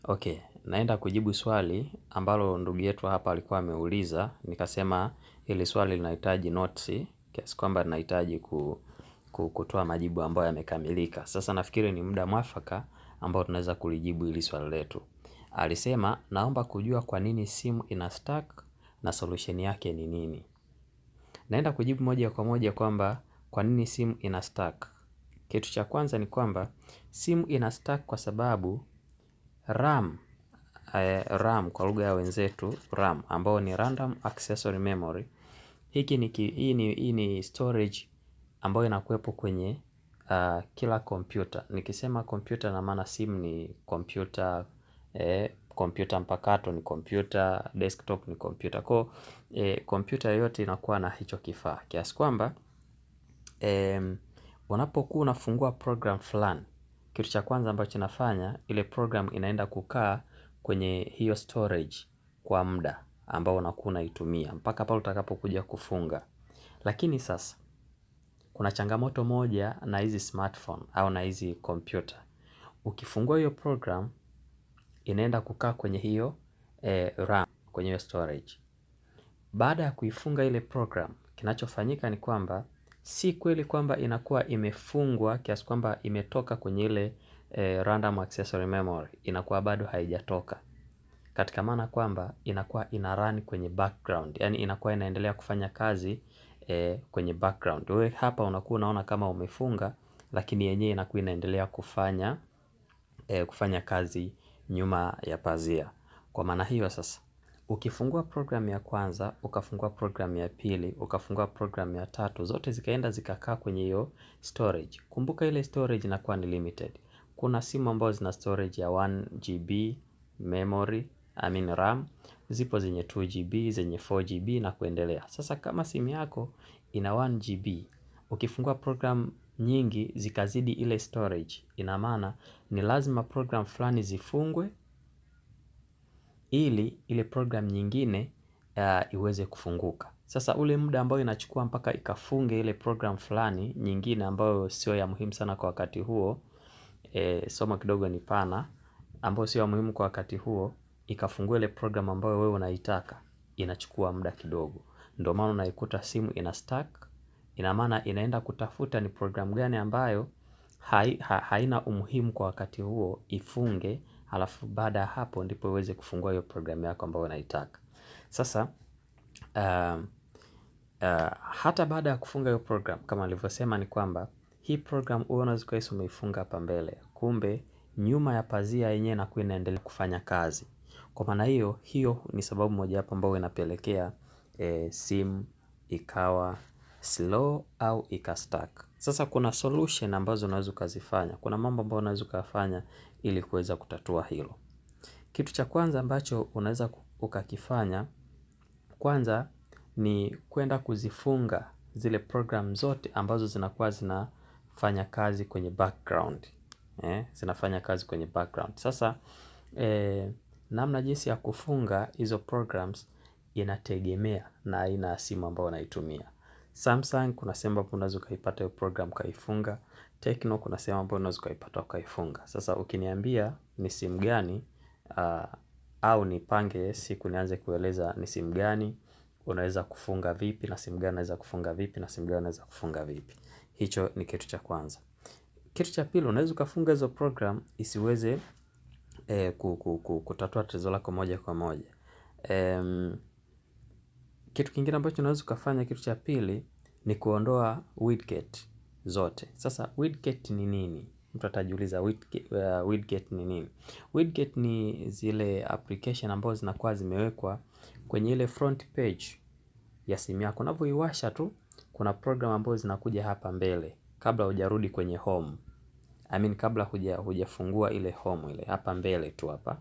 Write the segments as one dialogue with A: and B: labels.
A: Okay, naenda kujibu swali ambalo ndugu yetu hapa alikuwa ameuliza. Nikasema hili swali linahitaji notes, kiasi kwamba linahitaji kutoa majibu ambayo yamekamilika. Sasa nafikiri ni muda mwafaka ambao tunaweza kulijibu hili swali letu. Alisema naomba kujua kwa nini simu ina stuck na solution yake ni nini. Naenda kujibu moja kwa moja kwamba kwa nini simu ina stuck. Kitu cha kwanza ni kwamba simu ina stuck kwa sababu RAM kwa lugha ya wenzetu RAM ambao ni random accessory memory. Hii ni storage ambayo inakuwepo kwenye kila kompyuta. Nikisema kompyuta na maana simu ni kompyuta, kompyuta mpakato ni kompyuta, desktop ni kompyuta. Kwa kompyuta yote inakuwa na hicho kifaa. Kiasi kwamba unapokuwa unafungua program fulani, kitu cha kwanza ambacho inafanya ile program inaenda kukaa kwenye hiyo storage kwa muda ambao unakuwa unaitumia mpaka pale utakapokuja kufunga. Lakini sasa kuna changamoto moja na hizi smartphone au na hizi computer. Ukifungua hiyo program inaenda kukaa kwenye hiyo RAM, kwenye hiyo storage. Baada ya kuifunga ile program, kinachofanyika ni kwamba si kweli kwamba inakuwa imefungwa kiasi kwamba imetoka kwenye ile random accessory memory, inakuwa bado haijatoka. Katika maana kwamba inakuwa ina run kwenye background, yani inakuwa inaendelea kufanya kazi kwenye background. Wewe hapa unakuwa unaona kama umefunga, lakini yenyewe inakuwa inaendelea kufanya kazi nyuma ya pazia. Kwa maana hiyo sasa, ukifungua program ya kwanza, ukafungua program ya pili, ukafungua program ya tatu, zote zikaenda zikakaa kwenye hiyo storage. Kumbuka ile storage inakuwa ni limited. Kuna simu ambazo zina storage ya 1GB memory, RAM, zipo zenye 2GB, zenye 4GB na kuendelea. Sasa kama simu yako ina 1GB, ukifungua program nyingi zikazidi ile storage, ina maana ni lazima program fulani zifungwe ili ile program nyingine iweze kufunguka. Sasa ule muda ambao inachukua mpaka ikafunge ile program fulani nyingine ambayo sio ya muhimu sana kwa wakati huo, somo kidogo ni pana, ambayo sio ya muhimu kwa wakati huo, ikafungua ile program ambayo wewe unaitaka, inachukua muda kidogo. Ndio maana unaikuta simu ina stuck. Ina maana inaenda kutafuta ni program gani ambayo haina umuhimu kwa wakati huo, ifunge, halafu baada ya hapo ndipo uweze kufungua hiyo program yako ambayo unaitaka. Sasa hata baada ya kufunga hiyo program, kama nilivyosema ni kwamba hii program unaweza kuwa umeifunga hapa mbele, kumbe nyuma ya pazia yenyewe inakuwa inaendelea kufanya kazi. Kwa maana hiyo ni sababu moja hapo ambayo inapelekea simu ikawa slow au ikastuck. Sasa kuna solution ambazo unaweza kuzifanya. Kuna mambo ambayo unaweza kufanya ili kuweza kutatua hilo. Kitu cha kwanza ambacho unaweza ukakifanya, kwanza ni kwenda kuzifunga zile program zote ambazo zinakuwa zinafanya kazi kwenye background. Zinafanya kazi kwenye background. Sasa namna jinsi ya kufunga hizo programs inategemea na aina ya simu ambayo unaitumia. Samsung kuna sehemu ambapo unaweza ukaipata hiyo program ukaifunga. Tecno kuna sehemu ambapo unaweza ukaipata ukaifunga. Sasa ukiniambia ni simu gani, au nipange siku nianze kueleza ni simu gani unaweza kufunga vipi, na simu gani unaweza kufunga vipi, na simu gani unaweza kufunga vipi. Hicho ni kitu cha kwanza. Kitu cha pili, unaweza ukafunga hizo program isiweze kutatua tatizo lako moja kwa moja. Kitu kingine ambacho unaweza ukafanya, kitu cha pili, ni kuondoa widget zote. Sasa widget ni nini? Mtu atajiuliza widget ni nini? Widget ni zile application ambazo zinakuwa zimewekwa kwenye ile front page ya simu yako. Unapoiwasha tu, kuna program ambazo zinakuja hapa mbele kabla hujarudi kwenye home. Kabla hujafungua ile home ile, hapa mbele tu hapa.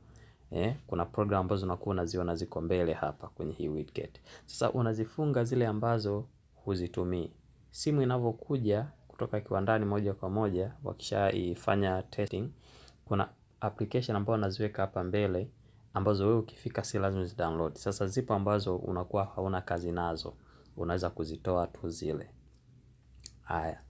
A: Kuna program ambazo unakuwa unaziona ziko mbele hapa kwenye hii widget. Sasa unazifunga zile ambazo huzitumii. Simu inavyokuja kutoka kiwandani moja kwa moja, wakishaifanya testing, kuna application ambazo unaziweka hapa mbele ambazo wewe ukifika si lazima uzidownload. Sasa zipo ambazo unakuwa hauna kazi nazo, unaweza kuzitoa tu zile. Haya.